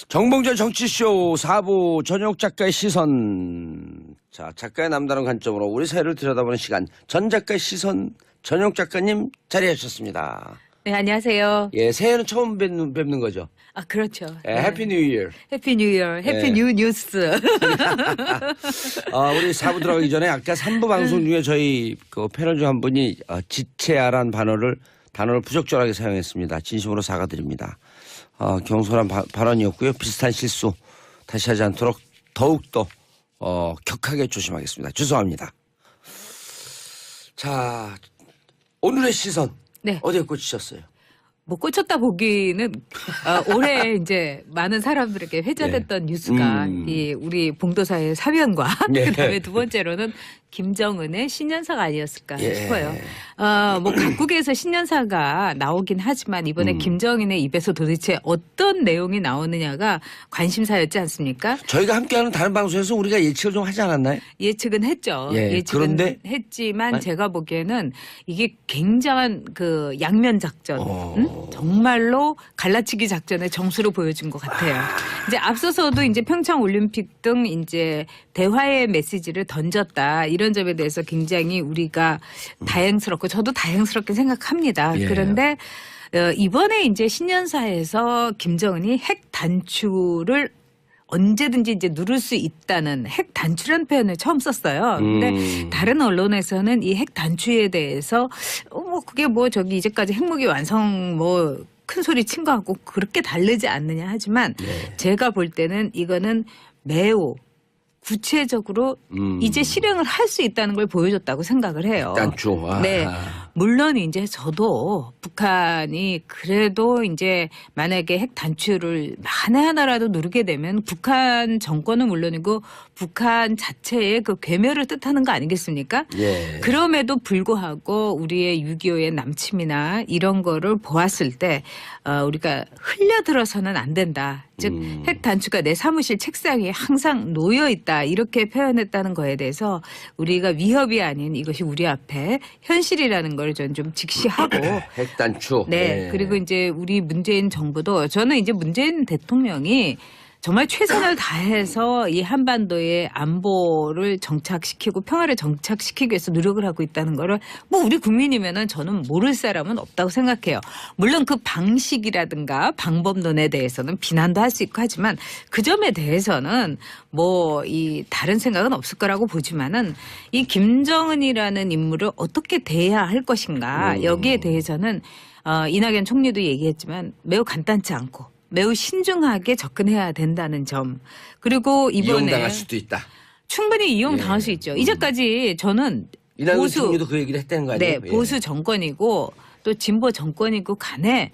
정봉재 정치쇼 4부 전용 작가의 시선. 자, 작가의 남다른 관점으로 우리 사회를 들여다보는 시간. 전 작가의 시선 전용 작가님 자리하셨습니다. 네, 안녕하세요. 예, 새해는 처음 뵙는 거죠. 아, 그렇죠. 예, 네. 해피 뉴 이어. 해피 뉴 이어, 해피 뉴 뉴스. 우리 4부 들어가기 전에 아까 3부 방송 중에 저희 그 패널 중 한 분이 지체야란 단어를 부적절하게 사용했습니다. 진심으로 사과드립니다. 경솔한 발언이었고요. 비슷한 실수 다시 하지 않도록 더욱더 격하게 조심하겠습니다. 죄송합니다. 자, 오늘의 시선. 네. 어디에 꽂히셨어요? 뭐 꽂혔다 보기는 올해 이제 많은 사람들에게 회자됐던 네. 뉴스가 이 우리 봉도사의 사변과 네. 그다음에 두 번째로는 김정은의 신년사가 아니었을까 예. 싶어요. 뭐 각국에서 신년사가 나오긴 하지만 이번에 김정은의 입에서 도대체 어떤 내용이 나오느냐가 관심사였지 않습니까? 저희가 함께하는 다른 방송에서 우리가 예측을 좀 하지 않았나요? 예측은 했죠. 예, 예측은 그런데? 했지만 제가 보기에는 이게 굉장한 그 양면 작전, 정말로 갈라치기 작전의 정수를 보여준 것 같아요. 이제 앞서서도 이제 평창 올림픽 등 이제 대화의 메시지를 던졌다 이런 점에 대해서 굉장히 우리가 다행스럽고 저도 다행스럽게 생각합니다. 예. 그런데 이번에 이제 신년사에서 김정은이 핵 단추를 언제든지 이제 누를 수 있다는 핵 단추라는 표현을 처음 썼어요. 근데 다른 언론에서는 이 핵 단추에 대해서 뭐 그게 뭐 저기 이제까지 핵무기 완성 뭐 큰 소리 친 거 하고 그렇게 다르지 않느냐 하지만 제가 볼 때는 이거는 매우 구체적으로 이제 실행을 할 수 있다는 걸 보여줬다고 생각을 해요. 단추. 네. 물론 이제 저도 북한이 그래도 이제 만약에 핵 단추를 만에 하나라도 누르게 되면 북한 정권은 물론이고 북한 자체의 그 괴멸을 뜻하는 거 아니겠습니까? 예. 그럼에도 불구하고 우리의 6.25의 남침이나 이런 거를 보았을 때 우리가 흘려들어서는 안 된다. 즉 핵 단추가 내 사무실 책상에 항상 놓여 있다. 이렇게 표현했다는 거에 대해서 우리가 위협이 아닌 이것이 우리 앞에 현실이라는 걸 전 좀 직시하고 핵단추. 네. 예. 그리고 이제 우리 문재인 정부도 저는 이제 문재인 대통령이 정말 최선을 다해서 이 한반도의 안보를 정착시키고 평화를 정착시키기 위해서 노력을 하고 있다는 거를 뭐 우리 국민이면은 저는 모를 사람은 없다고 생각해요. 물론 그 방식이라든가 방법론에 대해서는 비난도 할 수 있고 하지만 그 점에 대해서는 뭐 이 다른 생각은 없을 거라고 보지만은 이 김정은이라는 인물을 어떻게 대해야 할 것인가 여기에 대해서는 이낙연 총리도 얘기했지만 매우 간단치 않고 매우 신중하게 접근해야 된다는 점. 그리고 이번에 이용당할 수도 있다. 충분히 이용당할 수 있죠. 이제까지 저는 이낙연 총리도 그 얘기를 했다는 거 아니에요? 네, 보수 정권이고 또 진보 정권이고 간에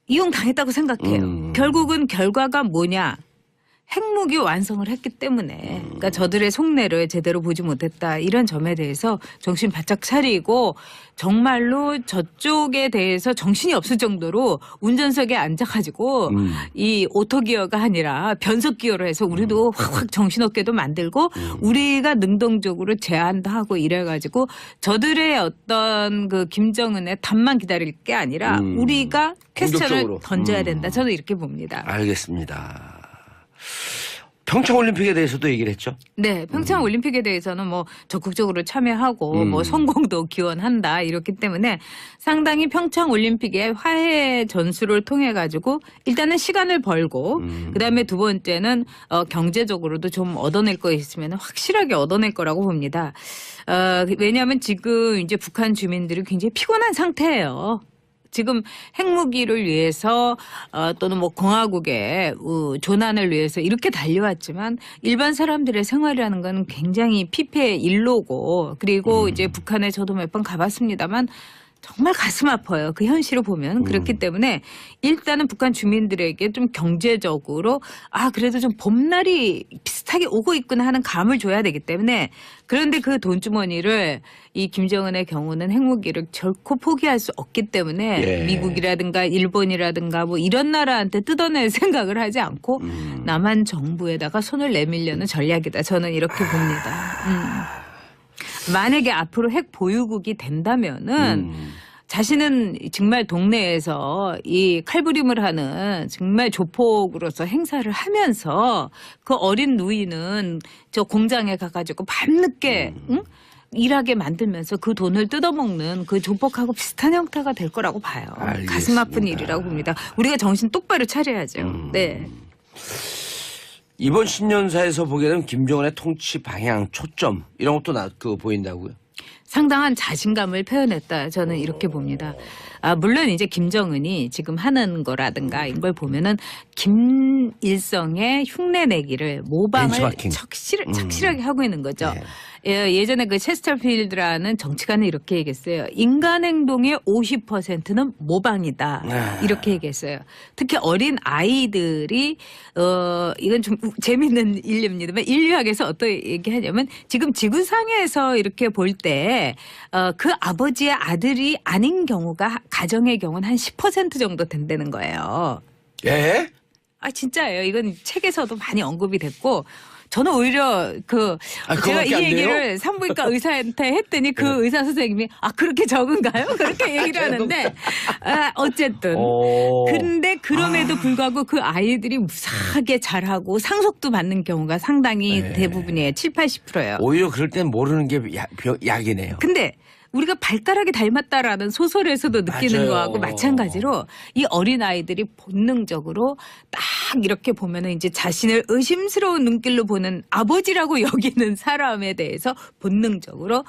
이용당했다고 생각해요. 결국은 결과가 뭐냐. 핵무기 완성을 했기 때문에 그러니까 저들의 속내를 제대로 보지 못했다 이런 점에 대해서 정신 바짝 차리고 정말로 저쪽에 대해서 정신이 없을 정도로 운전석에 앉아가지고 이 오토기어가 아니라 변속기어로 해서 우리도 확 정신없게도 만들고 우리가 능동적으로 제안도 하고 이래가지고 저들의 어떤 그 김정은의 답만 기다릴 게 아니라 우리가 퀘스천을 공격적으로. 던져야 된다. 저는 이렇게 봅니다. 알겠습니다. 평창올림픽에 대해서도 얘기를 했죠. 네, 평창 올림픽에 대해서는 뭐 적극적으로 참여하고 뭐 성공도 기원한다 이렇기 때문에 상당히 평창 올림픽의 화해 전술을 통해 가지고 일단은 시간을 벌고 그다음에 두 번째는 경제적으로도 좀 얻어낼 거 있으면 확실하게 얻어낼 거라고 봅니다. 왜냐하면 지금 이제 북한 주민들이 굉장히 피곤한 상태예요. 지금 핵무기를 위해서 또는 뭐 공화국의 조난을 위해서 이렇게 달려왔지만 일반 사람들의 생활이라는 건 굉장히 피폐의 일로고 그리고 이제 북한에 저도 몇 번 가봤습니다만 정말 가슴 아파요. 그 현실을 보면. 그렇기 때문에 일단은 북한 주민들에게 좀 경제적으로 그래도 좀 봄날이 비슷하게 오고 있구나 하는 감을 줘야 되기 때문에 그런데 그 돈주머니를 이 김정은의 경우는 핵무기를 결코 포기할 수 없기 때문에 예. 미국이라든가 일본이라든가 뭐 이런 나라한테 뜯어낼 생각을 하지 않고 남한 정부에다가 손을 내밀려는 전략이다. 저는 이렇게 봅니다. 만약에 앞으로 핵 보유국이 된다면은 자신은 정말 동네에서 이 칼부림을 하는 정말 조폭으로서 행사를 하면서 그 어린 누이는 저 공장에 가가지고 밤늦게 응? 일하게 만들면서 그 돈을 뜯어먹는 그 조폭하고 비슷한 형태가 될 거라고 봐요. 알겠습니다. 가슴 아픈 일이라고 봅니다. 우리가 정신 똑바로 차려야죠. 네. 이번 신년사에서 보게 되면 김정은의 통치 방향, 초점 이런 것도 보인다고요? 상당한 자신감을 표현했다. 저는 이렇게 봅니다. 물론 이제 김정은이 지금 하는 거라든가 이런 걸 보면은 김일성의 흉내내기를 모방을 벤치마킹. 착실하게 하고 있는 거죠. 네. 예전에 그 체스터필드라는 정치가는 이렇게 얘기했어요. 인간 행동의 50%는 모방이다. 이렇게 얘기했어요. 특히 어린 아이들이 이건 좀 재밌는 일입니다만 인류학에서 어떤 얘기하냐면 지금 지구상에서 이렇게 볼 때 그 아버지의 아들이 아닌 경우가 가정의 경우는 한 10% 정도 된다는 거예요. 예? 진짜예요. 이건 책에서도 많이 언급이 됐고 저는 오히려 제가 이 그거밖에 안 돼요? 얘기를 산부인과 의사한테 했더니 그 의사 선생님이 그렇게 적은가요? 그렇게 얘기를 하는데 어쨌든 근데 그럼에도 불구하고 그 아이들이 무사하게 잘하고 상속도 받는 경우가 상당히 대부분이에요. 7, 80%예요. 오히려 그럴 땐 모르는 게 약이네요. 근데 우리가 발가락이 닮았다라는 소설에서도 느끼는 맞아요. 거하고 마찬가지로 이 어린아이들이 본능적으로 딱 이렇게 보면은 이제 자신을 의심스러운 눈길로 보는 아버지라고 여기는 사람에 대해서 본능적으로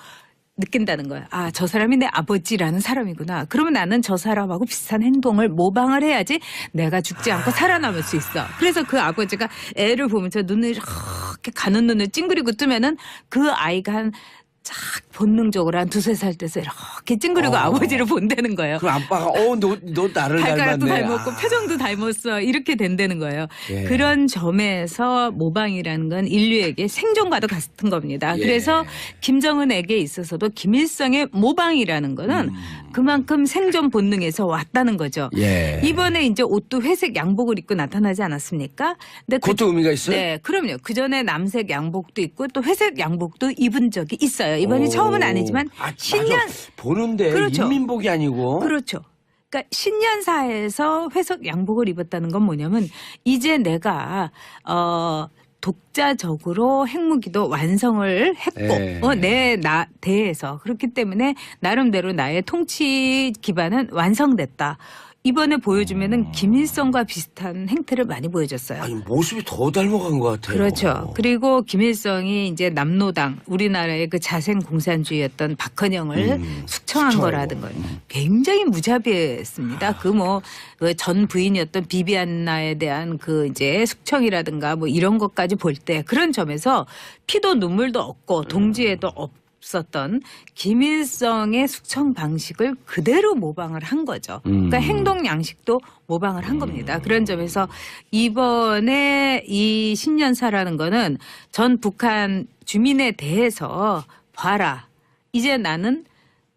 느낀다는 거예요. 저 사람이 내 아버지라는 사람이구나. 그러면 나는 저 사람하고 비슷한 행동을 모방을 해야지 내가 죽지 않고 살아남을 수 있어. 그래서 그 아버지가 애를 보면서 눈을 이렇게 가는 눈을 찡그리고 뜨면은 그 아이가 쫙 본능적으로 한 2-3살 때서 이렇게 찡그리고 아버지를 본다는 거예요. 그럼 아빠가 너 나를 발가락도 닮았네. 닮았고 표정도 닮았어. 이렇게 된다는 거예요. 예. 그런 점에서 모방이라는 건 인류에게 생존과도 같은 겁니다. 예. 그래서 김정은에게 있어서도 김일성의 모방이라는 거는 그만큼 생존 본능에서 왔다는 거죠. 예. 이번에 이제 옷도 회색 양복을 입고 나타나지 않았습니까? 근데 그것도 의미가 있어요? 네, 그럼요. 그 전에 남색 양복도 있고 또 회색 양복도 입은 적이 있어요. 이번이 처음은 아니지만 신년 맞아. 보는데 그렇죠. 인민복이 아니고 그렇죠. 그러니까 신년사에서 회색 양복을 입었다는 건 뭐냐면 이제 내가 독자적으로 핵무기도 완성을 했고 내 대에서 그렇기 때문에 나름대로 나의 통치 기반은 완성됐다. 이번에 보여주면은 김일성과 비슷한 행태를 많이 보여줬어요. 아니 모습이 더 닮아간 것 같아요. 그렇죠. 그리고 김일성이 이제 남노당 우리나라의 그 자생공산주의였던 박헌영을 숙청한 거라든가 굉장히 무자비했습니다. 그 전 부인이었던 비비안나에 대한 그 이제 숙청이라든가 뭐 이런 것까지 볼 때 그런 점에서 피도 눈물도 없고 동지에도 없었던 김일성의 숙청 방식을 그대로 모방을 한 거죠. 그러니까 행동 양식도 모방을 한 겁니다. 그런 점에서 이번에 이 신년사라는 거는 전 북한 주민에 대해서 봐라. 이제 나는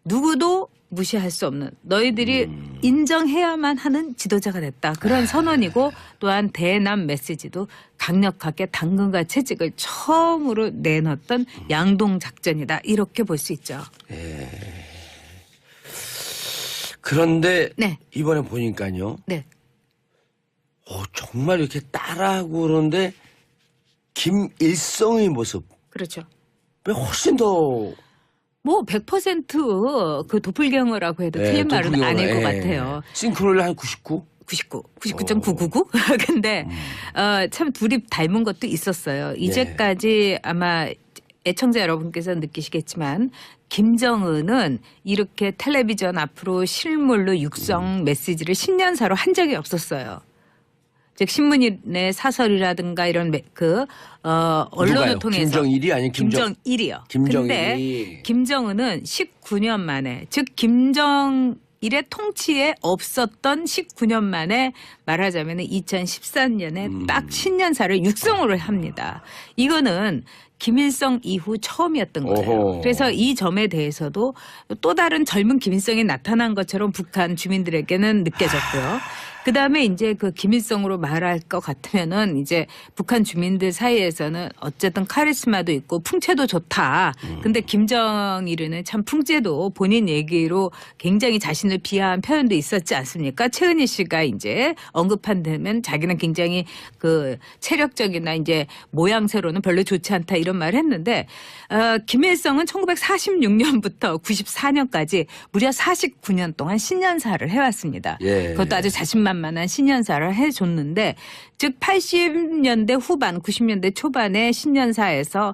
누구도 무시할 수 없는 너희들이 인정해야만 하는 지도자가 됐다. 그런 선언이고 또한 대남 메시지도 강력하게 당근과 채찍을 처음으로 내놨던 양동작전이다. 이렇게 볼 수 있죠. 그런데 네. 이번에 보니까요. 네. 정말 이렇게 따라하고 그러는데 김일성의 모습 그렇죠. 훨씬 더 100%그 도플갱어라고 해도 틀린 말은 아닐 것 같아요. 싱크로율 한 99? 99.999? 근데, 참 둘이 닮은 것도 있었어요. 이제까지 아마 애청자 여러분께서 느끼시겠지만, 김정은은 이렇게 텔레비전 앞으로 실물로 육성 메시지를 신년사로 한 적이 없었어요. 즉 신문의 사설이라든가 이런 언론을 누가요? 통해서 김정일이 아닌 김정일이요. 김정일이. 근데 김정은은 19년 만에 즉 김정일의 통치에 없었던 19년 만에 말하자면 2014년에 딱 신년사를 육성을 합니다. 이거는 김일성 이후 처음이었던 거예요. 오호. 그래서 이 점에 대해서도 또 다른 젊은 김일성이 나타난 것처럼 북한 주민들에게는 느껴졌고요. 그다음에 이제 그 김일성으로 말할 것 같으면은 이제 북한 주민들 사이에서는 어쨌든 카리스마도 있고 풍채도 좋다. 근데 김정일은 참 풍채도 본인 얘기로 굉장히 자신을 비하한 표현도 있었지 않습니까? 최은희 씨가 이제 언급한 데면 자기는 굉장히 그 체력적이나 이제 모양새로는 별로 좋지 않다 이런 말을 했는데 김일성은 1946년부터 94년까지 무려 49년 동안 신년사를 해왔습니다. 예. 그것도 아주 자신만만한 신년사를 해줬는데 즉 80년대 후반 90년대 초반에 신년사에서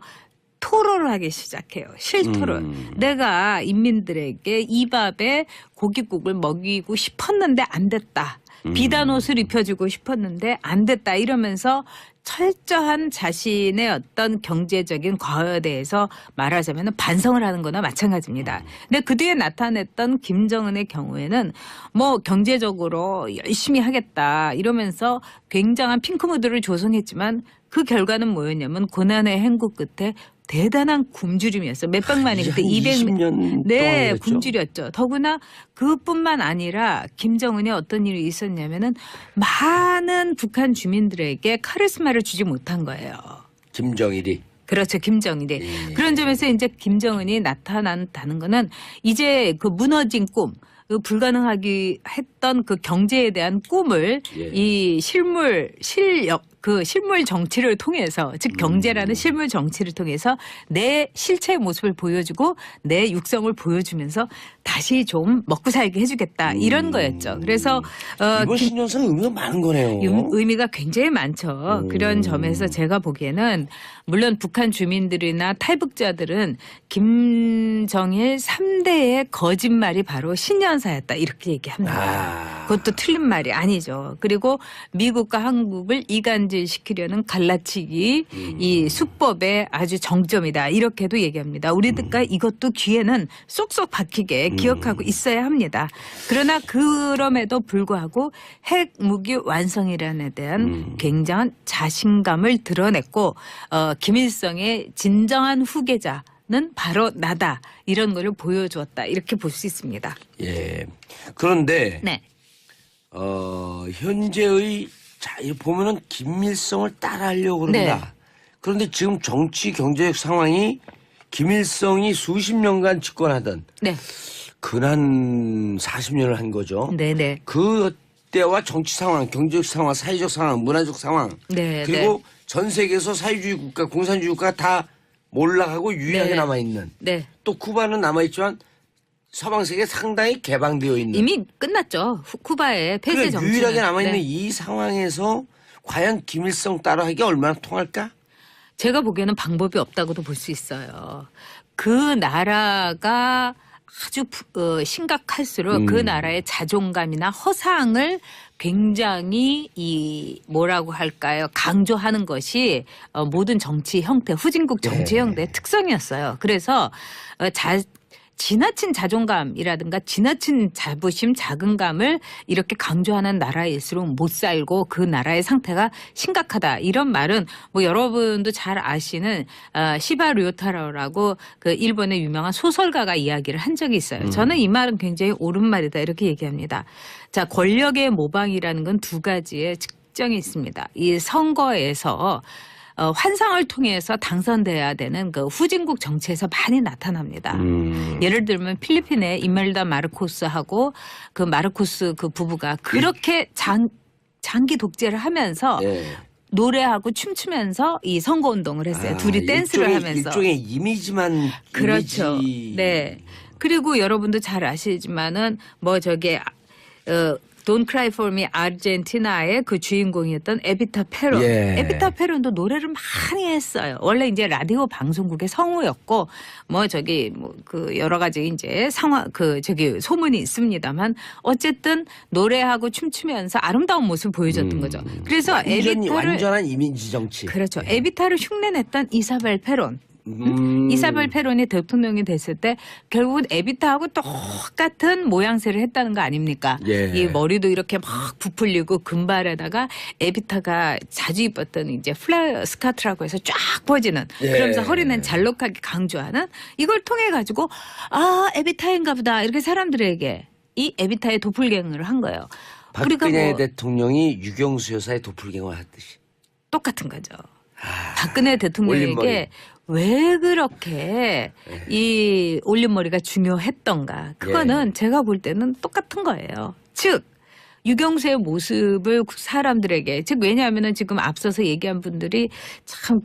토로를 하기 시작해요. 실토를. 내가 인민들에게 이 밥에 고깃국을 먹이고 싶었는데 안 됐다. 비단 옷을 입혀주고 싶었는데 안 됐다. 이러면서 철저한 자신의 어떤 경제적인 과거에 대해서 말하자면 반성을 하는 거나 마찬가지입니다. 근데 그 뒤에 나타냈던 김정은의 경우에는 뭐 경제적으로 열심히 하겠다 이러면서 굉장한 핑크무드를 조성했지만 그 결과는 뭐였냐면 고난의 행구 끝에 대단한 굶주림이었어요. 몇백만이 그때 20년 네, 동안 굶주렸죠. 더구나 그뿐만 아니라 김정은이 어떤 일이 있었냐면은 많은 북한 주민들에게 카리스마를 주지 못한 거예요. 김정일이. 그렇죠. 김정일이. 예. 그런 점에서 이제 김정은이 나타난다는 거는 이제 그 무너진 꿈, 그 불가능하기 했던 그 경제에 대한 꿈을 예. 이 실물 정치를 통해서 즉 경제라는 실물 정치를 통해서 내 실체의 모습을 보여주고 내 육성을 보여주면서 다시 좀 먹고 살게 해주겠다 이런 거였죠. 그래서 이번 신년사는 의미가 많은 거네요. 의미가 굉장히 많죠. 그런 점에서 제가 보기에는 물론 북한 주민들이나 탈북자들은 김정일 3대의 거짓말이 바로 신년사였다 이렇게 얘기합니다. 그것도 틀린 말이 아니죠. 그리고 미국과 한국을 이간질시키려는 갈라치기 이 수법의 아주 정점이다 이렇게도 얘기합니다. 우리가 이것도 귀에는 쏙쏙 박히게 기억하고 있어야 합니다. 그러나 그럼에도 불구하고 핵무기 완성이라는 데 대한 굉장한 자신감을 드러냈고 김일성의 진정한 후계자는 바로 나다 이런 거를 보여주었다 이렇게 볼 수 있습니다. 예. 그런데 네. 현재의 자, 이 보면은 김일성을 따라하려고 그런다. 네. 그런데 지금 정치 경제적 상황이 김일성이 수십 년간 집권하던 네. 근한 40년을 한 거죠. 네네. 그때와 정치 상황, 경제적 상황, 사회적 상황, 문화적 상황 네. 그리고 전 세계에서 사회주의 국가, 공산주의 국가가 다 몰락하고 유일하게 네. 남아있는 네. 또 쿠바는 남아있지만 서방 세계 상당히 개방되어 있는 이미 끝났죠. 쿠바의 폐쇄 그래, 정치는. 유일하게 남아있는 네. 이 상황에서 과연 김일성 따라하기 얼마나 통할까? 제가 보기에는 방법이 없다고도 볼 수 있어요. 그 나라가 아주 심각할수록 그 나라의 자존감이나 허상을 굉장히 이 뭐라고 할까요? 강조하는 것이 모든 정치 형태, 후진국 정치 형태의 특성이었어요. 그래서 지나친 자존감이라든가 지나친 자부심, 자긍감을 이렇게 강조하는 나라일수록 못 살고 그 나라의 상태가 심각하다. 이런 말은 뭐 여러분도 잘 아시는 시바 류타로라고 그 일본의 유명한 소설가가 이야기를 한 적이 있어요. 저는 이 말은 굉장히 옳은 말이다 이렇게 얘기합니다. 자, 권력의 모방이라는 건 두 가지의 특징이 있습니다. 이 선거에서 환상을 통해서 당선돼야 되는 그 후진국 정치에서 많이 나타납니다. 예를 들면 필리핀의 이멜다 마르코스하고 그 마르코스 그 부부가 그렇게 장기 독재를 하면서 네. 노래하고 춤추면서 이 선거운동을 했어요. 둘이 댄스를 하면서. 일종의 이미지만. 그렇죠. 이미지. 네. 그리고 여러분도 잘 아시지만은 뭐 저게 Don't Cry For Me 아르헨티나의 그 주인공이었던 에비타 페론. 예. 에비타 페론도 노래를 많이 했어요. 원래 이제 라디오 방송국의 성우였고 뭐 저기 뭐 그 여러 가지 이제 상황 그 저기 소문이 있습니다만 어쨌든 노래하고 춤추면서 아름다운 모습을 보여줬던 거죠. 그래서 에비타를 완전한 이미지 정치. 그렇죠. 에비타를 흉내냈던 이사벨 페론. 이사벨 페론이 대통령이 됐을 때 결국은 에비타하고 똑같은 모양새를 했다는 거 아닙니까? 예. 이 머리도 이렇게 막 부풀리고 금발에다가 에비타가 자주 입었던 이제 플라이 스카트라고 해서 쫙 퍼지는 예. 그러면서 허리는 잘록하게 강조하는 이걸 통해 가지고 아 에비타인가 보다 이렇게 사람들에게 이 에비타의 도플갱어를 한 거예요. 박근혜 뭐 대통령이 유경수 여사의 도플갱어를 했듯이. 똑같은 거죠. 박근혜 대통령에게 올림머리. 왜 그렇게 이 올림머리가 중요했던가. 그거는 제가 볼 때는 똑같은 거예요. 즉 유경수의 모습을 사람들에게, 즉 왜냐하면은 지금 앞서서 얘기한 분들이 참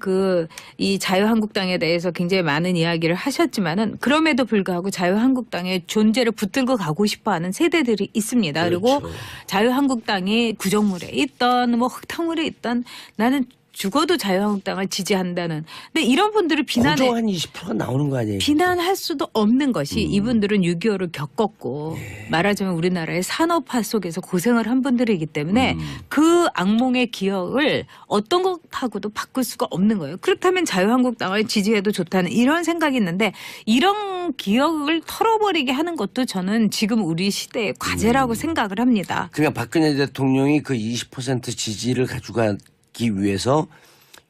이 자유한국당에 대해서 굉장히 많은 이야기를 하셨지만은 그럼에도 불구하고 자유한국당의 존재를 붙들고 가고 싶어하는 세대들이 있습니다. 그리고 그렇죠. 자유한국당이 구정물에 있던 뭐 흙탕물에 있던 나는 죽어도 자유한국당을 지지한다는. 근데 이런 분들을 고정 한 20%가 나오는 거 아니에요? 비난할 수도 없는 것이 이분들은 6.25를 겪었고 말하자면 우리나라의 산업화 속에서 고생을 한 분들이기 때문에 그 악몽의 기억을 어떤 것하고도 바꿀 수가 없는 거예요. 그렇다면 자유한국당을 지지해도 좋다는 이런 생각이 있는데 이런 기억을 털어버리게 하는 것도 저는 지금 우리 시대의 과제라고 생각을 합니다. 그러니까 박근혜 대통령이 그 20% 지지를 가져가기 위해서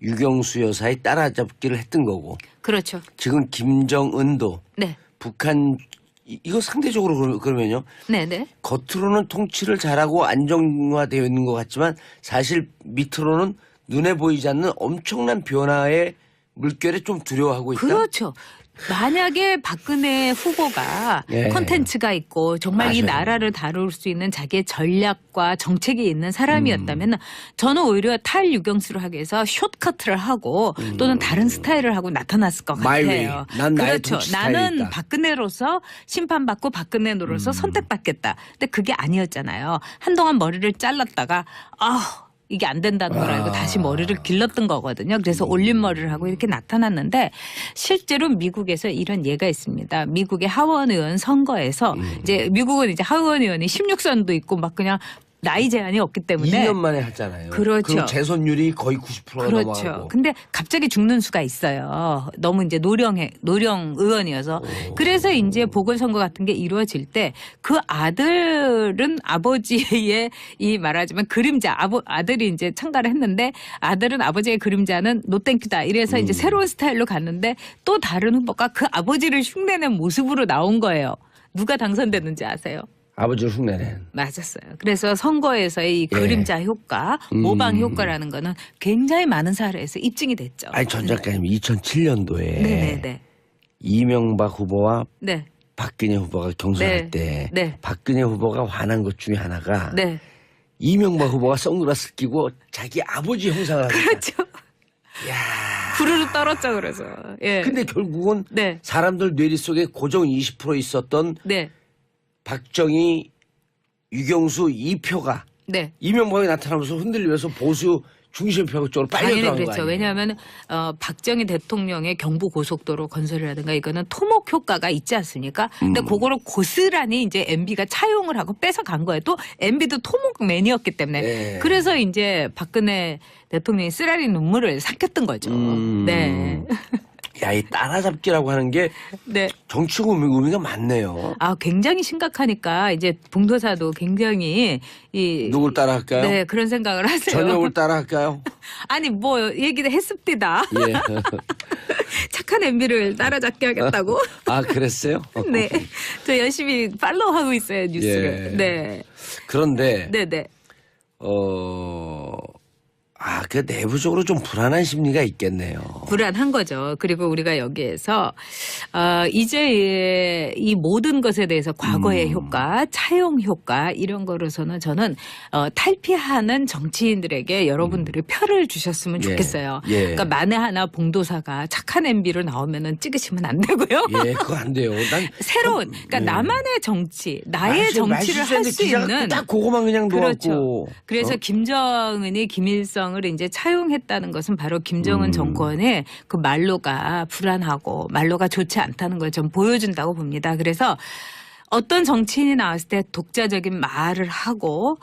유경수 여사의 따라잡기를 했던 거고. 그렇죠. 지금 김정은도 네. 북한 이거 상대적으로 그러면요. 네네. 겉으로는 통치를 잘하고 안정화되어 있는 것 같지만 사실 밑으로는 눈에 보이지 않는 엄청난 변화의 물결에 좀 두려워하고 있다. 그렇죠. 만약에 박근혜 후보가 예. 콘텐츠가 있고 정말 이 맞아요. 나라를 다룰 수 있는 자기의 전략과 정책이 있는 사람이었다면 저는 오히려 탈유경수를 하기 위해서 숏커트를 하고 또는 다른 스타일을 하고 나타났을 것 My 같아요. way. 난 나의 그렇죠. 통치 스타일이 나는 있다. 박근혜로서 심판받고 박근혜로서 선택받겠다. 근데 그게 아니었잖아요. 한동안 머리를 잘랐다가 이게 안 된다는 걸 알고 다시 머리를 길렀던 거거든요. 그래서 올림머리를 하고 이렇게 나타났는데 실제로 미국에서 이런 예가 있습니다. 미국의 하원 의원 선거에서 이제 미국은 이제 하원 의원이 16선도 있고 막 그냥 나이 제한이 없기 때문에 2년 만에 했잖아요. 그렇죠. 그리고 재선율이 거의 90%가 그렇죠. 넘어가고. 근데 갑자기 죽는 수가 있어요. 너무 이제 노령 의원이어서. 그래서 이제 보궐선거 같은 게 이루어질 때 그 아들은 아버지의 이 말하자면 그림자, 아들이 이제 참가를 했는데 아들은 아버지의 그림자는 노땡큐다. 이래서 이제 새로운 스타일로 갔는데 또 다른 후보가 그 아버지를 흉내낸 모습으로 나온 거예요. 누가 당선됐는지 아세요? 아버지를 흉내낸. 맞았어요. 그래서 선거에서의 이 그림자 효과, 모방 효과라는 거는 굉장히 많은 사례에서 입증이 됐죠. 아니 전 작가님 2007년도에 네네네. 이명박 후보와 네. 박근혜 후보가 경선할 네. 때 네. 박근혜 후보가 화난 것 중에 하나가 네. 이명박 후보가 선글라스 끼고 자기 아버지 형상을 하고 그렇죠. 부르르 떨었죠. 그래서. 예. 근데 결국은 네. 사람들 뇌리 속에 고정 20% 있었던 네. 박정희, 유경수 2표가 네. 이명박이 나타나면서 흔들리면서 보수 중심표 쪽으로 빨려 당연히 들어간 거 그랬죠. 아니에요? 왜냐하면 박정희 대통령의 경부 고속도로 건설이라든가 이거는 토목 효과가 있지 않습니까? 근데 그거를 고스란히 이제 MB가 차용을 하고 뺏어간 거예요. 또 MB도 토목맨이었기 때문에. 네. 그래서 이제 박근혜 대통령이 쓰라리 눈물을 삭혔던 거죠. 네. 야, 이 따라잡기라고 하는 게 네. 정치적 의미가 많네요. 굉장히 심각하니까 이제 봉도사도 굉장히 누굴 따라할까요? 네, 그런 생각을 하세요. 전역을 따라할까요? 아니 뭐 얘기를 했습니다. 예. 착한 MB를 따라잡게 하겠다고. 아, 그랬어요? 네. 저 열심히 팔로우하고 있어요, 뉴스를. 예. 네. 그런데 네네. 그 내부적으로 좀 불안한 심리가 있겠네요. 불안한 거죠. 그리고 우리가 여기에서 이제 이 모든 것에 대해서 과거의 효과, 차용 효과 이런 거로서는 저는 탈피하는 정치인들에게 여러분들이 표를 주셨으면 좋겠어요. 예. 그러니까 만에 하나 봉도사가 착한 MB로 나오면은 찍으시면 안 되고요. 예, 그거 안 돼요. 난 새로운, 그러니까 나만의 정치, 나의 정치를 할 수 있는. 딱 그거만 그냥 그렇죠. 놓았고. 그래서 김정은이 김일성을 이제 차용했다는 것은 바로 김정은 정권의 그 말로가 불안하고 말로가 좋지 않다는 걸 좀 보여준다고 봅니다. 그래서 어떤 정치인이 나왔을 때 독자적인 말을 하고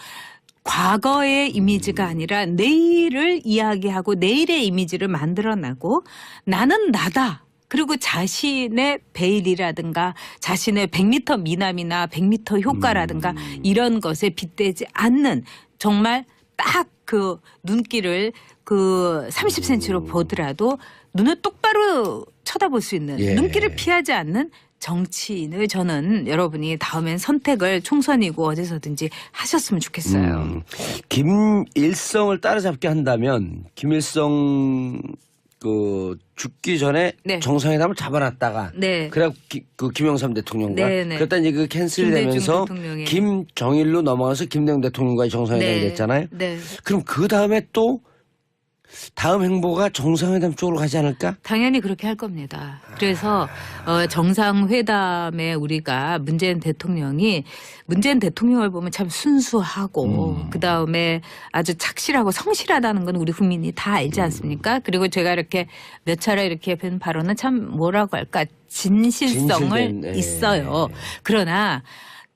과거의 이미지가 아니라 내일을 이야기하고 내일의 이미지를 만들어내고 나는 나다. 그리고 자신의 베일이라든가 자신의 100m 미남이나 100m 효과라든가 이런 것에 빗대지 않는 정말 딱 그 눈길을 그 30cm로 보더라도 눈을 똑바로 쳐다볼 수 있는 예. 눈길을 피하지 않는 정치인을 저는 여러분이 다음엔 선택을 총선이고 어디서든지 하셨으면 좋겠어요. 김일성을 따라잡게 한다면 김일성 죽기 전에 네. 정상회담을 잡아놨다가 네. 그래 그 김영삼 대통령과 네, 네. 그랬다 이제 그 캔슬이 김대중 되면서 대통령의. 김정일로 넘어가서 김대중 대통령과의 정상회담이 됐잖아요. 네. 그럼 그 다음에 또 다음 행보가 정상회담 쪽으로 가지 않을까? 당연히 그렇게 할 겁니다. 그래서 정상회담에 우리가 문재인 대통령을 보면 참 순수하고 그다음에 아주 착실하고 성실하다는 건 우리 국민이 다 알지 않습니까? 그리고 제가 이렇게 몇 차례 이렇게 뵌 바로는 참 뭐라고 할까 진실성을 진실된, 있어요. 그러나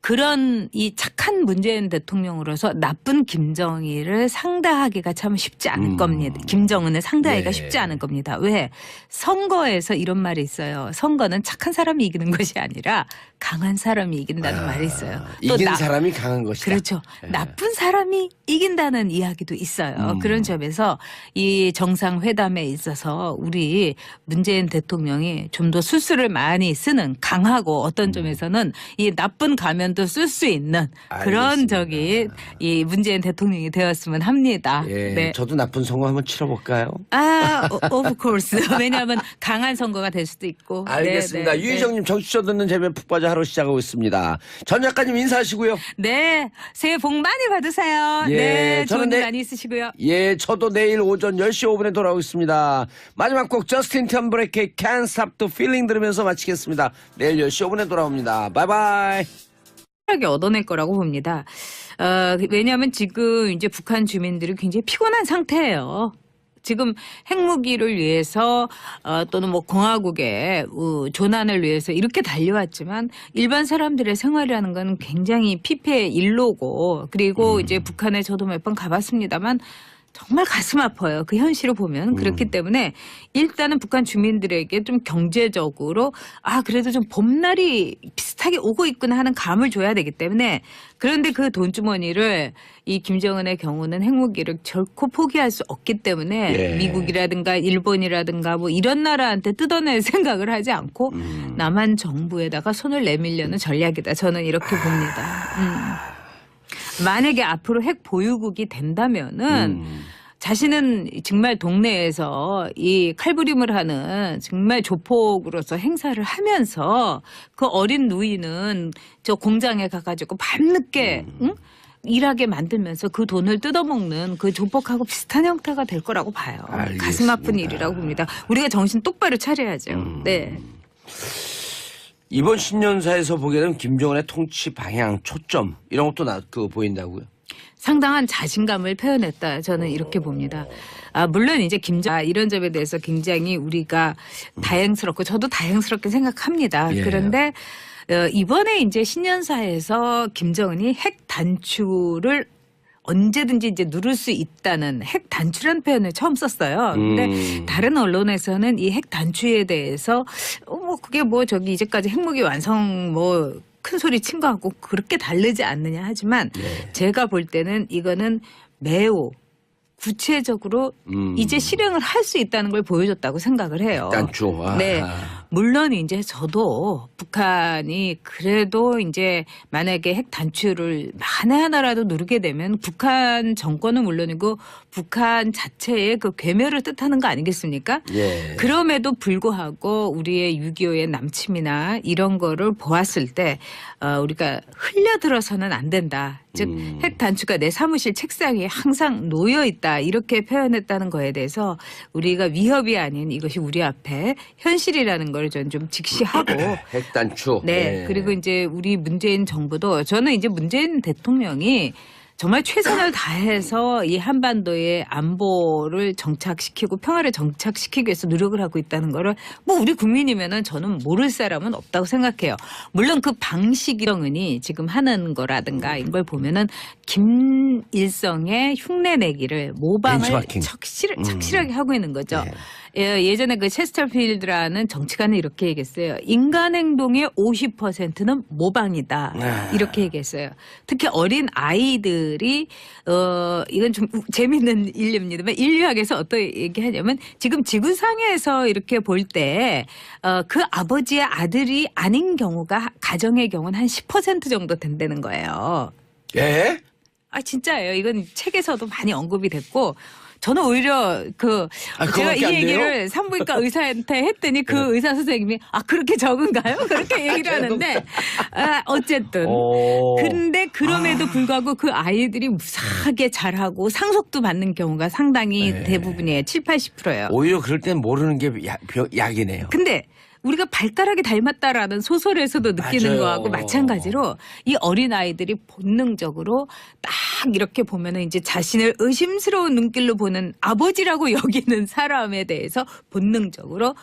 그런 이 착한 문재인 대통령으로서 나쁜 김정일을 상대하기가 참 쉽지 않을 겁니다. 김정은을 상대하기가 네. 쉽지 않을 겁니다. 왜? 선거에서 이런 말이 있어요. 선거는 착한 사람이 이기는 것이 아니라 강한 사람이 이긴다는 말이 있어요. 이긴 사람이 강한 것이다. 그렇죠. 나쁜 사람이 이긴다는 이야기도 있어요. 그런 점에서 이 정상회담에 있어서 우리 문재인 대통령이 좀 더 술수를 많이 쓰는 강하고 어떤 점에서는 이 나쁜 가면도 쓸 수 있는 그런 알겠습니다. 이 문재인 대통령이 되었으면 합니다. 예, 네. 저도 나쁜 선거 한번 치러볼까요? of course. 왜냐하면 강한 선거가 될 수도 있고. 알겠습니다. 네, 네, 유희정님 정치쇼 듣는 재미에 푹 빠져 하루 시작하고 있습니다. 전 작가님 인사하시고요. 네. 새해 복 많이 받으세요. 예, 네. 저는 좋은 일 많이 있으시고요. 예, 저도 내일 오전 10시 5분에 돌아오겠습니다. 마지막 곡 저스틴 텀브레이크의 Can't Stop the Feeling 들으면서 마치겠습니다. 내일 10시 5분에 돌아옵니다. 바이바이. 하게 얻어낼 거라고 봅니다. 왜냐하면 지금 이제 북한 주민들이 굉장히 피곤한 상태예요. 지금 핵무기를 위해서 또는 뭐 공화국의 조난을 위해서 이렇게 달려왔지만 일반 사람들의 생활이라는 건 굉장히 피폐의 일로고 그리고 이제 북한에 저도 몇 번 가봤습니다만 정말 가슴 아파요. 그 현실을 보면. 그렇기 때문에 일단은 북한 주민들에게 좀 경제적으로 그래도 좀 봄날이 비슷하게 오고 있구나 하는 감을 줘야 되기 때문에 그런데 그 돈주머니를 이 김정은의 경우는 핵무기를 결코 포기할 수 없기 때문에 예. 미국이라든가 일본이라든가 뭐 이런 나라한테 뜯어낼 생각을 하지 않고 남한 정부에다가 손을 내밀려는 전략이다. 저는 이렇게 봅니다. 만약에 앞으로 핵 보유국이 된다면은 자신은 정말 동네에서 이 칼부림을 하는 정말 조폭으로서 행사를 하면서 그 어린 누이는 저 공장에 가가지고 밤늦게 일하게 만들면서 그 돈을 뜯어먹는 그 조폭하고 비슷한 형태가 될 거라고 봐요. 알겠습니다. 가슴 아픈 일이라고 봅니다. 우리가 정신 똑바로 차려야죠. 네. 이번 신년사에서 보게 되면 김정은의 통치 방향, 초점 이런 것도 보인다고요? 상당한 자신감을 표현했다. 저는 이렇게 봅니다. 물론 이제 이런 점에 대해서 굉장히 우리가 다행스럽고 저도 다행스럽게 생각합니다. 예. 그런데 이번에 이제 신년사에서 김정은이 핵 단추를 언제든지 이제 누를 수 있다는 핵 단추라는 표현을 처음 썼어요. 근데 다른 언론에서는 이 핵 단추에 대해서 그게 이제까지 핵무기 완성 큰 소리 친 거하고 그렇게 다르지 않느냐 하지만 제가 볼 때는 이거는 매우 구체적으로 이제 실행을 할 수 있다는 걸 보여줬다고 생각을 해요. 단추. 네. 물론 이제 저도 북한이 그래도 이제 만약에 핵 단추를 만에 하나라도 누르게 되면 북한 정권은 물론이고 북한 자체의 그 괴멸을 뜻하는 거 아니겠습니까? 예. 그럼에도 불구하고 우리의 6.25의 남침이나 이런 거를 보았을 때 우리가 흘려들어서는 안 된다. 즉 핵 단추가 내 사무실 책상 위에 항상 놓여 있다. 이렇게 표현했다는 거에 대해서 우리가 위협이 아닌 이것이 우리 앞에 현실이라는 걸 저는 좀 직시하고 핵단추. 네. 그리고 이제 우리 문재인 정부도 저는 이제 문재인 대통령이 정말 최선을 다해서 이 한반도의 안보를 정착시키고 평화를 정착시키기 위해서 노력을 하고 있다는 거를 우리 국민이면은 저는 모를 사람은 없다고 생각해요. 물론 그 방식이 지금 하는 거라든가 이걸 보면은 김일성의 흉내 내기를 모방을 벤치마킹. 착실하게 하고 있는 거죠. 네. 예전에 그 체스터필드라는 정치가는 이렇게 얘기했어요. 인간 행동의 50%는 모방이다. 이렇게 얘기했어요. 특히 어린 아이들이 이건 좀 재밌는 인류입니다만 인류학에서 어떤 얘기하냐면 지금 지구상에서 이렇게 볼 때 그 아버지의 아들이 아닌 경우가 가정의 경우는 한 10% 정도 된다는 거예요. 예? 아 진짜예요. 이건 책에서도 많이 언급이 됐고 저는 오히려 제가 이 그거밖에 안 얘기를 산부인과 의사한테 했더니 그 의사 선생님이 그렇게 적은가요? 그렇게 얘기를 하는데 어쨌든 근데 그럼에도 불구하고 그 아이들이 무사하게 잘하고 상속도 받는 경우가 상당히 대부분이에요. 7, 80%예요. 오히려 그럴 땐 모르는 게 약이네요. 근데 우리가 발가락이 닮았다라는 소설에서도 느끼는 맞아요. 거하고 마찬가지로 이 어린아이들이 본능적으로 딱 이렇게 보면은 이제 자신을 의심스러운 눈길로 보는 아버지라고 여기는 사람에 대해서 본능적으로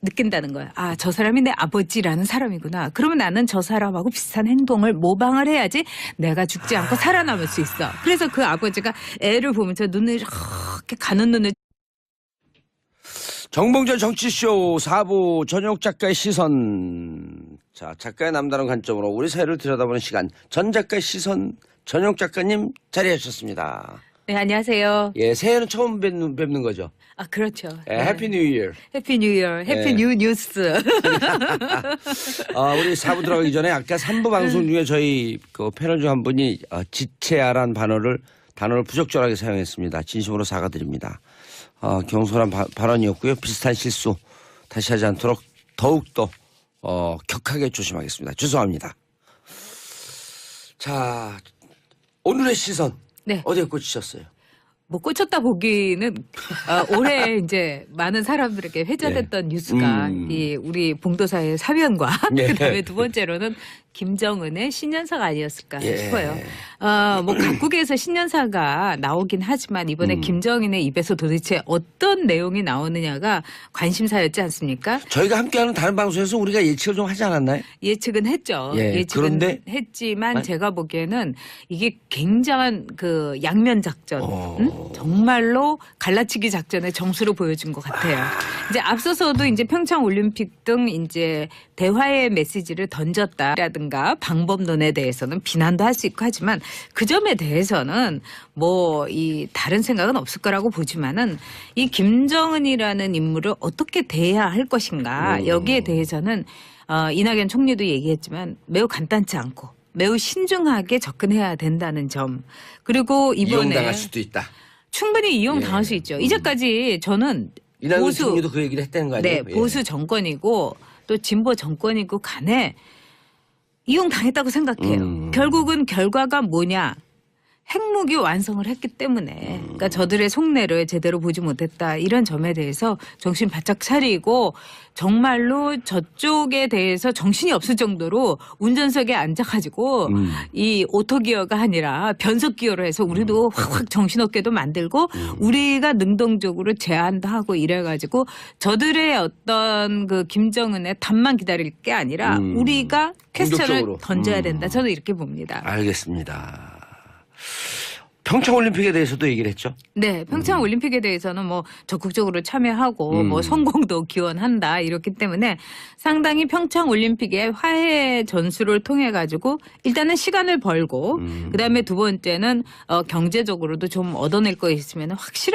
느낀다는 거야. 아, 저 사람이 내 아버지라는 사람이구나. 그러면 나는 저 사람하고 비슷한 행동을 모방을 해야지 내가 죽지 않고 살아남을 수 있어. 그래서 그 아버지가 애를 보면서 눈을 이렇게 가는 눈을 정봉재 정치쇼 4부 전용 작가의 시선. 자, 작가의 남다른 관점으로 우리 사회를 들여다보는 시간. 전 작가의 시선 전용 작가님 자리해 주셨습니다. 네, 안녕하세요. 예, 새해는 처음 뵙는 거죠. 아, 그렇죠. 예, 해피 뉴 이어. 해피 뉴 이어, 해피 뉴 뉴스. 우리 4부 들어가기 전에 아까 3부 방송 중에 저희 그 패널 중 한 분이 지체아란 단어를 부적절하게 사용했습니다. 진심으로 사과드립니다. 경솔한 발언이었고요. 비슷한 실수 다시 하지 않도록 더욱더 격하게 조심하겠습니다. 죄송합니다. 자, 오늘의 시선 네. 어디에 꽂히셨어요? 뭐 꽂혔다 보기는 올해 이제 많은 사람들에게 회자됐던 뉴스가 이 우리 봉도사의 사면과 예. 그다음에 두 번째로는 김정은의 신년사가 아니었을까 예. 싶어요. 뭐 각국에서 신년사가 나오긴 하지만 이번에 김정은의 입에서 도대체 어떤 내용이 나오느냐가 관심사였지 않습니까? 저희가 함께하는 다른 방송에서 우리가 예측을 좀 하지 않았나요? 예측은 했죠. 예, 예측은 그런데? 했지만 제가 보기에는 이게 굉장한 그 양면 작전, 정말로 갈라치기 작전의 정수를 보여준 것 같아요. 이제 앞서서도 이제 평창 올림픽 등 이제 대화의 메시지를 던졌다라든가 방법론에 대해서는 비난도 할 수 있고 하지만 그 점에 대해서는 뭐 이 다른 생각은 없을 거라고 보지만은 이 김정은이라는 인물을 어떻게 대해야 할 것인가 여기에 대해서는 이낙연 총리도 얘기했지만 매우 간단치 않고 매우 신중하게 접근해야 된다는 점. 그리고 이번에 이용당할 수도 있다. 충분히 이용당할 수 있죠. 이제까지 저는 이낙연 보수 총리도 그 얘기를 했다는 거 아니에요? 네, 보수 정권이고 또 진보 정권이고 간에 이용당했다고 생각해요. 결국은 결과가 뭐냐. 핵무기 완성을 했기 때문에 그러니까 저들의 속내를 제대로 보지 못했다. 이런 점에 대해서 정신 바짝 차리고 정말로 저쪽에 대해서 정신이 없을 정도로 운전석에 앉아가지고 이 오토기어가 아니라 변속기어로 해서 우리도 확 정신없게도 만들고 우리가 능동적으로 제안도 하고 이래가지고 저들의 어떤 그 김정은의 답만 기다릴 게 아니라 우리가 퀘스천을 공격적으로. 던져야 된다. 저는 이렇게 봅니다. 알겠습니다. 평창올림픽에 대해서도 얘기를 했죠. 네, 평창 올림픽에 대해서는 뭐 적극적으로 참여하고 뭐 성공도 기원한다 이렇기 때문에 상당히 평창 올림픽의 화해 전술을 통해 가지고 일단은 시간을 벌고 그다음에 두 번째는 경제적으로도 좀 얻어낼 거 있으면 확실한